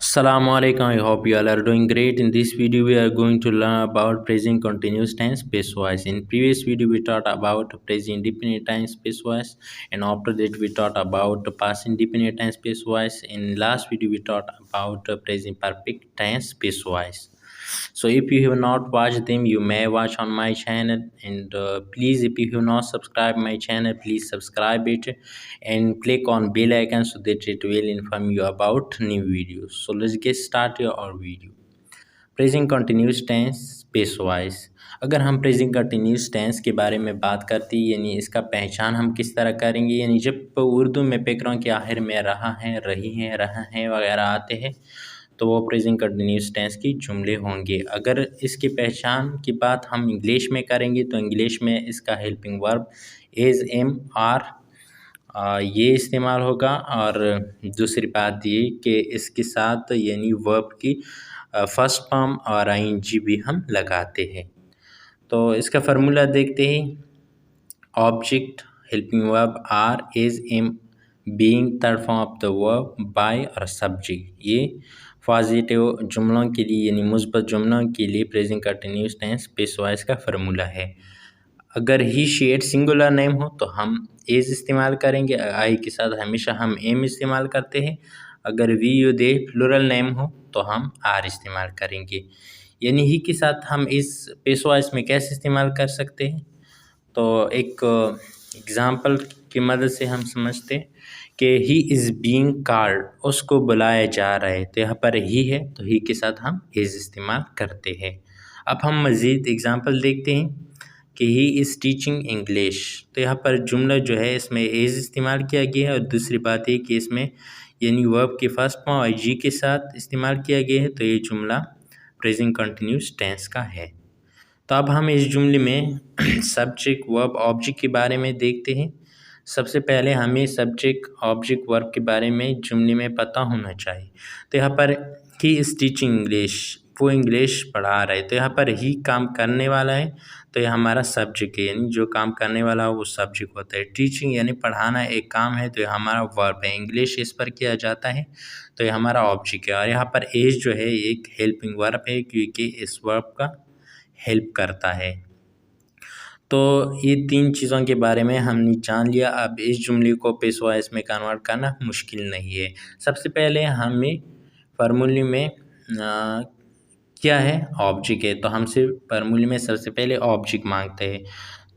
Assalamu alaikum. I hope you all are doing great. In this video, we are going to learn about present continuous tense pairwise. In previous video, we taught about present indefinite tense pairwise, and after that, we taught about past indefinite tense pairwise. In last video, we taught about present perfect tense pairwise. So if you have not watched them, you may watch on my channel. And please, if you have not subscribed my channel, please subscribe it and click on bell icon so that it will inform you about new videos. So let's get started our video. Present continuous tense passive. अगर हम present continuous tense के बारे में बात करते हैं, यानी इसका पहचान हम किस तरह करेंगे, यानी जब उर्दू में पैकरों के आखिर में रहा है, रही है, रहा है वगैरह आते हैं तो वो प्रेजेंट कंटिन्यूस टेंस की जुमले होंगे। अगर इसकी पहचान की बात हम इंग्लिश में करेंगे तो इंग्लिश में इसका helping verb is am are ये इस्तेमाल होगा। और दूसरी बात ये कि इसके साथ यानी वर्ब की फर्स्ट फॉर्म और आईएनजी भी हम लगाते हैं। तो इसका फार्मूला देखते हैं। Object helping verb are is am being third form of the verb by और सब्जेक्ट। ये पॉजिटिव जुमलों के लिए यानी मुस्बत जुमलों के लिए present continuous tense passive का फार्मूला है। अगर ही शेड सिंगुलर नेम हो तो हम एज इस्तेमाल करेंगे, आई के साथ हमेशा हम एम इस्तेमाल करते हैं। अगर we you they plural name हो तो हम आर इस्तेमाल करेंगे। यानी ही के साथ हम इस पेशवाइज में कैसे इस्तेमाल कर सकते हैं, तो एक एग्ज़ाम्पल की मदद से हम समझते हैं कि ही इज़ बीइंग कॉल्ड, उसको बुलाया जा रहा है। तो यहाँ पर ही है तो ही के साथ हम इज़ इस्तेमाल करते हैं। अब हम मज़ीद एग्ज़ाम्पल देखते हैं कि ही इज़ टीचिंग इंग्लिश। तो यहाँ पर जुमला जो है इसमें इज़ इस्तेमाल किया गया है। और दूसरी बात है कि इसमें यानी वर्ब के फर्स्ट फॉर्म और जी के साथ इस्तेमाल किया गया है, तो ये जुमला प्रेजेंट कंटिन्यूस टेंस का है। तो अब हम इस जुमले में सब्जेक्ट वर्ब ऑब्जेक्ट के बारे में देखते हैं। सबसे पहले हमें सब्जेक्ट ऑब्जेक्ट वर्ब के बारे में जुमले में पता होना चाहिए। तो यहाँ पर ही इज़ टीचिंग इंग्लिश, वो इंग्लिश पढ़ा रहे। तो यहाँ पर ही काम करने वाला है तो ये हमारा सब्जेक्ट है, यानी जो काम करने वाला हो वो सब्जेक्ट होता है। टीचिंग यानी पढ़ाना एक काम है तो ये हमारा वर्ब है। इंग्लिश इस पर किया जाता है तो ये हमारा ऑब्जेक्ट है। और यहाँ पर एज जो है एक हेल्पिंग वर्ब है क्योंकि इस वर्ब का हेल्प करता है। तो ये तीन चीज़ों के बारे में हमने जान लिया। अब इस जुमले को पेश वाइज में कन्वर्ट करना मुश्किल नहीं है। सबसे पहले हमें फार्मूले में क्या है, ऑब्जेक्ट है। तो हमसे फार्मूले में सबसे पहले ऑब्जेक्ट मांगते हैं,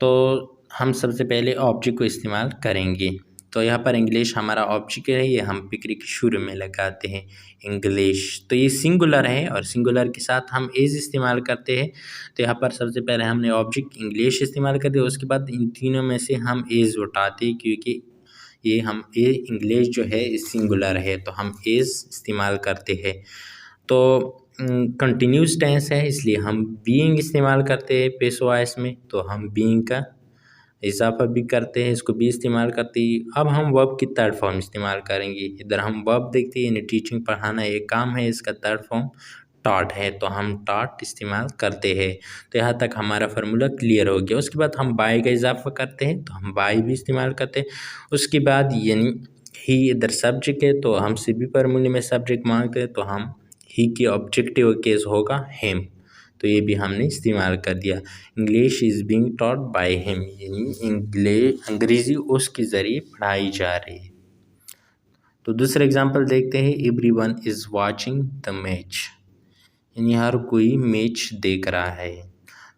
तो हम सबसे पहले ऑब्जेक्ट को इस्तेमाल करेंगे। तो यहाँ पर इंग्लिश हमारा ऑब्जेक्ट है, ये हम पिक्री के शुरू में लगाते हैं इंग्लिश। तो ये सिंगुलर है और सिंगुलर के साथ हम एज इस्तेमाल करते हैं। तो यहाँ पर सबसे पहले हमने ऑब्जेक्ट इंग्लिश इस्तेमाल कर दिया, उसके बाद इन तीनों में से हम एज उठाते हैं क्योंकि ये हम ए इंग्लिश जो है सिंगुलर है तो हम एज इस्तेमाल करते हैं। तो कंटिन्यूस टेंस है इसलिए हम बीइंग इस्तेमाल करते हैं पेश वाइज में, तो हम बीइंग का इजाफा भी करते हैं, इसको भी इस्तेमाल करते हैं। अब हम वर्ब की थर्ड फॉर्म इस्तेमाल करेंगे। इधर हम वर्ब देखते हैं, यानी टीचिंग पढ़ाना एक काम है, इसका थर्ड फॉर्म टॉट है तो हम टॉट इस्तेमाल करते हैं। तो यहाँ तक हमारा फार्मूला क्लियर हो गया। उसके बाद हम बाय का इजाफा करते हैं तो हम बाय भी इस्तेमाल करते हैं। उसके बाद यानी ही इधर सब्जेक्ट है तो हमसे भी फार्मूले में सब्जेक्ट मांगते हैं तो हम ही की ऑब्जेक्टिव केस होगा हिम, तो ये भी हमने इस्तेमाल कर दिया। English is being taught by him, यानी अंग्रेज़ी उसके ज़रिए पढ़ाई जा रही है। तो दूसरा एग्जांपल देखते हैं। Everyone is watching the match, यानी हर कोई मैच देख रहा है।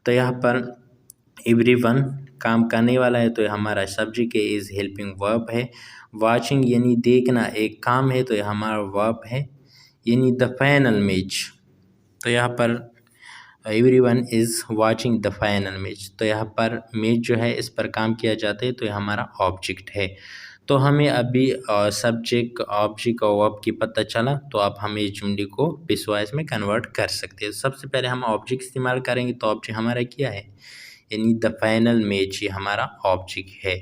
तो यहाँ पर एवरीवन काम करने वाला है तो हमारा सब्जेक्ट इज़ हेल्पिंग वर्ब है। वाचिंग यानी देखना एक काम है तो यह हमारा वर्ब है, यानी द फाइनल मैच। तो यहाँ पर everyone is watching the final match, तो यहाँ पर मैच जो है इस पर काम किया जाता है तो यह हमारा ऑब्जेक्ट है। तो हमें अभी सब्जेक्ट ऑब्जेक्ट और वर्ब की पता चला, तो अब हम इस जुमले को पिसवाइज में कन्वर्ट कर सकते हैं। सबसे पहले हम ऑब्जेक्ट इस्तेमाल करेंगे, तो ऑब्जेक्ट हमारा क्या है, यानी द फाइनल मैच, ये हमारा ऑब्जेक्ट है।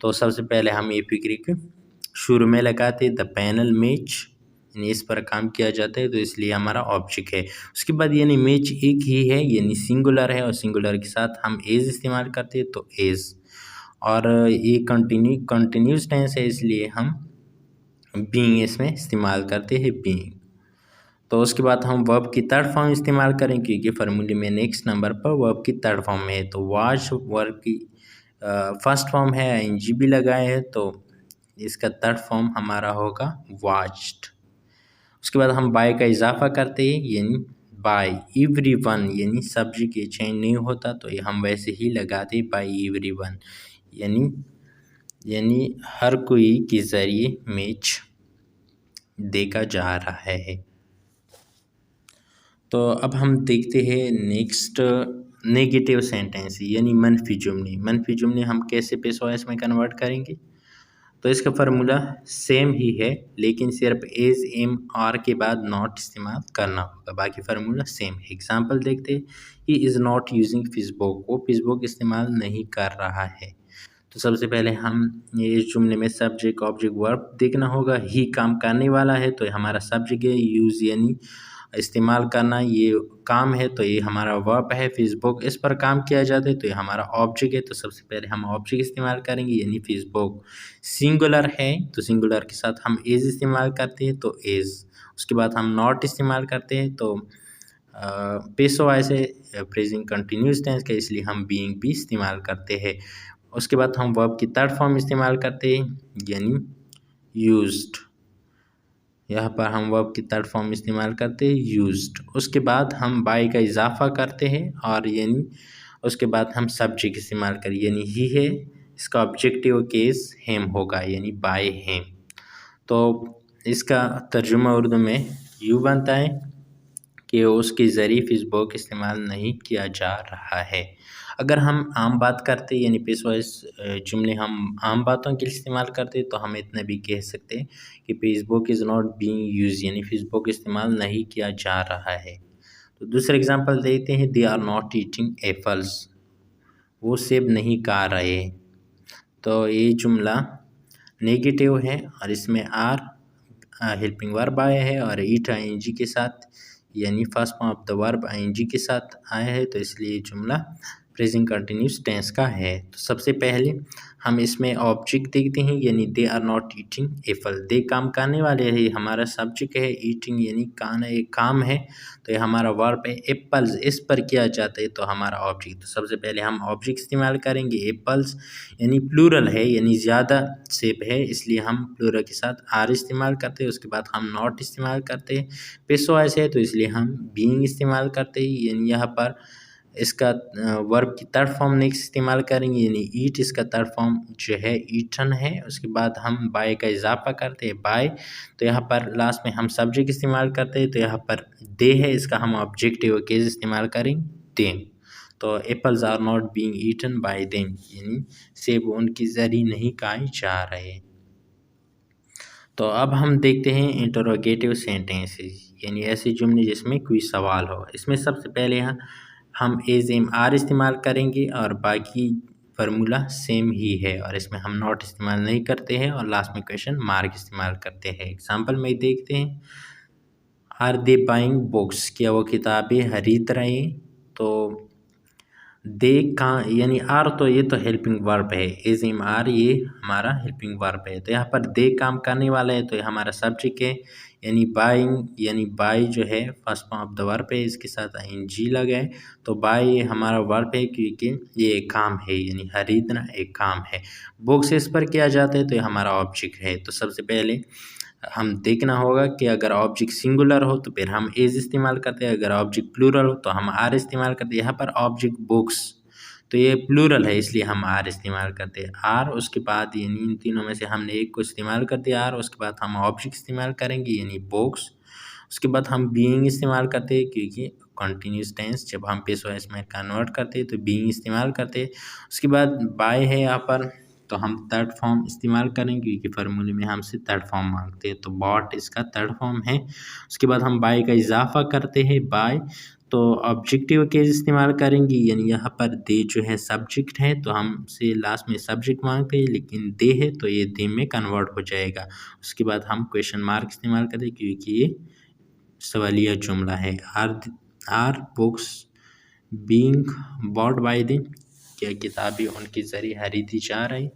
तो सबसे पहले हम ये फिक्री के शुरू में लगाते हैं द फाइनल मैच, यानी इस पर काम किया जाता है तो इसलिए हमारा ऑब्जेक्ट है। उसके बाद यानी मैच एक ही है, यानी सिंगुलर है और सिंगुलर के साथ हम एज इस्तेमाल करते हैं तो एज। और ये कंटिन्यूस टेंस है इसलिए हम बीइंग इसमें इस्तेमाल करते हैं बीइंग। तो उसके बाद हम वर्ब की थर्ड फॉर्म इस्तेमाल करें, क्योंकि फार्मूले में नेक्स्ट नंबर पर वर्ब की थर्ड फॉर्म में है। तो वॉच वर्ब की फर्स्ट फॉर्म है, आईएनजी भी लगाए हैं, तो इसका थर्ड फॉर्म हमारा होगा वॉच्ड। उसके बाद हम बाय का इजाफा करते हैं, यानी बाय एवरीवन, यानी सब्जेक्ट ये चेंज नहीं होता, तो ये हम वैसे ही लगाते बाय एवरीवन, यानी हर कोई के ज़रिए मैच देखा जा रहा है। तो अब हम देखते हैं नेक्स्ट नेगेटिव सेंटेंस, यानी मनफी जुमले। मनफी जुमले हम कैसे पेश वॉइस में कन्वर्ट करेंगे? तो इसका फार्मूला सेम ही है, लेकिन सिर्फ एज एम आर के बाद नॉट इस्तेमाल करना होगा, बाकी फार्मूला सेम है। एग्जांपल देखते हैं, he is not using Facebook, वो फेसबुक इस्तेमाल नहीं कर रहा है। तो सबसे पहले हम ये इस जुमले में सब्जेक्ट ऑब्जेक्ट वर्ब देखना होगा। ही काम करने वाला है, तो ये हमारा सब्जेक्ट है। यूज़ यानी इस्तेमाल करना, ये काम है, तो ये हमारा वर्ब है। फेसबुक इस पर काम किया जाता है, तो ये हमारा ऑब्जेक्ट है। तो सबसे पहले हम ऑब्जेक्ट इस्तेमाल करेंगे, यानी फेसबुक सिंगुलर है, तो सिंगुलर के साथ हम एज इस्तेमाल करते हैं, तो एज। उसके बाद हम नॉट इस्तेमाल करते हैं, तो पेश वॉइस है प्रेजेंट कंटिन्यूस टेंस का, इसलिए हम बीइंग भी इस्तेमाल करते हैं। उसके बाद हम वर्ब की थर्ड फॉर्म इस्तेमाल करते हैं, यानी यूज्ड। यहाँ पर हम वर्ब की थर्ड फॉर्म इस्तेमाल करते हैं, यूज्ड। उसके बाद हम बाय का इजाफा करते हैं, और यानी उसके बाद हम सब्जेक्ट इस्तेमाल करें, यानी ही है, इसका ऑब्जेक्टिव केस हेम होगा, यानी बाय हेम। तो इसका तर्जुमा उर्दू में यूँ बनता है कि उसके ज़रिए फेसबुक इस्तेमाल नहीं किया जा रहा है। अगर हम आम बात करते, यानी पेश वॉइस जुमले हम आम बातों के लिए इस्तेमाल करते, तो हम इतना भी कह सकते हैं कि Facebook is not being used, यानी फेसबुक इस्तेमाल नहीं किया जा रहा है। तो दूसरा एग्जांपल देते हैं, they are not eating apples, वो सेब नहीं खा रहे। तो ये जुमला नेगेटिव है, और इसमें आर हेल्पिंग वर्ब आया है, और ईट आईएनजी के साथ, यानी first form of the verb ING के साथ आया है, तो इसलिए ये जुमला प्रेजेंट कंटिन्यूस टेंस का है। तो सबसे पहले हम इसमें ऑब्जेक्ट देखते हैं, यानी they are not eating apple, they काम करने वाले है, ये हमारा सब्जेक्ट है। ईटिंग यानी खाना, एक काम है, तो ये हमारा वर्ब है। एप्पल्स इस पर किया जाता है, तो हमारा ऑब्जेक्ट। तो सबसे पहले हम ऑब्जेक्ट इस्तेमाल करेंगे, एप्पल्स यानी प्लूरल है, यानी ज़्यादा सेब है, इसलिए हम प्लूरल के साथ आर इस्तेमाल करते हैं। उसके बाद हम नॉट इस्तेमाल करते हैं। पेश वॉइस है, तो इसलिए हम बीइंग इस्तेमाल करते हैं, यानी यहाँ पर इसका वर्ब की थर्ड फॉर्म नेक्स्ट इस्तेमाल करेंगे, यानी ईट, इसका थर्ड फॉर्म जो है ईटन है। उसके बाद हम बाय का इजाफा करते हैं, बाय, तो यहाँ पर लास्ट में हम सब्जेक्ट इस्तेमाल करते हैं, तो यहाँ पर दे है, इसका हम ऑब्जेक्टिव केस इस्तेमाल करेंगे, देम। तो apples are not being eaten by them, यानी सेब उनके ज़रिए नहीं खाए जा रहे। तो अब हम देखते हैं इंटरोगेटिव सेंटेंसेस, यानी ऐसे जुमले जिसमें कोई सवाल हो। इसमें सबसे पहले हम एज एम आर इस्तेमाल करेंगे, और बाकी फार्मूला सेम ही है, और इसमें हम नॉट इस्तेमाल नहीं करते हैं, और लास्ट में क्वेश्चन मार्क इस्तेमाल करते हैं। एग्जांपल में देखते हैं, आर दे बाइंग बुक्स, क्या वो किताबें खरीद रहे हैं? तो दे का यानी आर, तो ये तो हेल्पिंग वर्ब है, एज एम आर ये हमारा हेल्पिंग वर्ब है। तो यहाँ पर दे काम करने वाला है, तो ये हमारा सब्जेक्ट है, यानी बाइंग, यानी बाय जो है first form of the verb है, इसके साथ आईएनजी लगा है, तो बाय ये हमारा वर्ब है, क्योंकि ये एक काम है, यानी खरीदना एक काम है। बुक्स इस पर किया जाता है, तो ये हमारा ऑब्जेक्ट है। तो सबसे पहले हम देखना होगा कि अगर ऑब्जेक्ट सिंगुलर हो तो फिर हम एज इस्तेमाल करते हैं, अगर ऑब्जेक्ट प्लूरल हो तो हम आर इस्तेमाल करते हैं। यहाँ पर ऑब्जेक्ट बुक्स, तो ये प्लूरल है, इसलिए हम आर इस्तेमाल करते हैं, आर। उसके बाद यानी इन तीनों में से हमने एक को इस्तेमाल कर दिया आर, उसके बाद हम ऑब्जेक्ट इस्तेमाल करेंगे, यानी बुक्स। उसके बाद हम बीइंग इस्तेमाल करते हैं, क्योंकि कंटिन्यूस टेंस जब हम पेश वॉइस में कन्वर्ट करते हैं तो बीइंग इस्तेमाल करते हैं। उसके बाद बाय है यहाँ पर, तो हम थर्ड फॉर्म इस्तेमाल करेंगे, क्योंकि फार्मूले में हमसे थर्ड फॉर्म मांगते हैं, तो बॉट इसका थर्ड फॉर्म है। उसके बाद हम बाय का इजाफा करते हैं, बाय, तो ऑब्जेक्टिव केस इस्तेमाल करेंगे, यानी यहाँ पर दे जो है सब्जेक्ट है, तो हमसे लास्ट में सब्जेक्ट मांगते हैं, लेकिन दे है तो ये दे में कन्वर्ट हो जाएगा। उसके बाद हम क्वेश्चन मार्क इस्तेमाल करते हैं, क्योंकि ये सवालिया जुमला है। Are books being bought by them, क्या किताबें उनके ज़रिए खरीदी जा रही।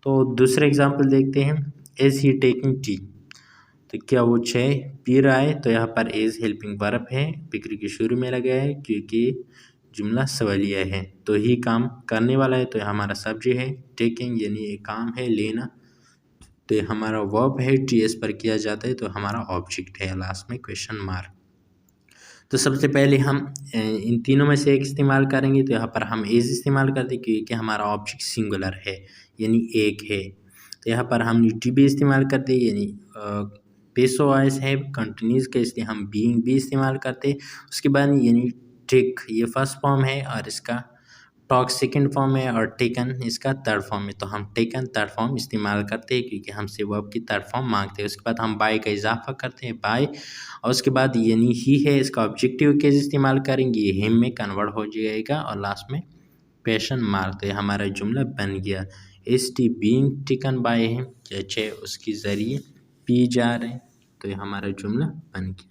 तो दूसरा एग्जांपल देखते हैं, इज़ ही टेकिंग टी, तो क्या वो चाय पी रहा है, तो यहाँ पर इज हेल्पिंग वर्ब है, फिक्र के शुरू में लगा है क्योंकि जुमला सवालिया है। तो ही काम करने वाला है, तो यह हमारा सब्जेक्ट है। टेकिंग यानी ये काम है लेना, तो ये हमारा वर्ब है, टीएस पर किया जाता है, तो हमारा ऑब्जेक्ट है लास्ट में क्वेश्चन मार्क। तो सबसे पहले हम इन तीनों में से एक इस्तेमाल करेंगे, तो यहाँ पर हम इज इस्तेमाल करते हैं क्योंकि हमारा ऑब्जेक्ट सिंगुलर है यानी एक है। तो यहाँ पर हम टी भी इस्तेमाल करते हैं यानी पेसो वॉइस है कंटिन्यूस के, इसलिए हम बीइंग भी इस्तेमाल करते हैं। उसके बाद यानी टेक ये फर्स्ट फॉर्म है और इसका टॉक सेकंड फॉर्म है और टेकन इसका थर्ड फॉर्म है, तो हम टेकन थर्ड फॉर्म इस्तेमाल करते हैं क्योंकि हमसे वर्ब की थर्ड फॉर्म मांगते हैं। उसके बाद हम बाय का इजाफा करते हैं बाय, और उसके बाद यानी ही है इसका ऑब्जेक्टिव केस इस्तेमाल करेंगे, ये हिम में कन्वर्ट हो जाएगा और लास्ट में क्वेश्चन मार्क। तो हमारा जुमला बन गया इस टी बीइंग टेकन बाय है, चाहे उसके ज़रिए पी जा रहे हैं, तो ये हमारा जुमला बन गया।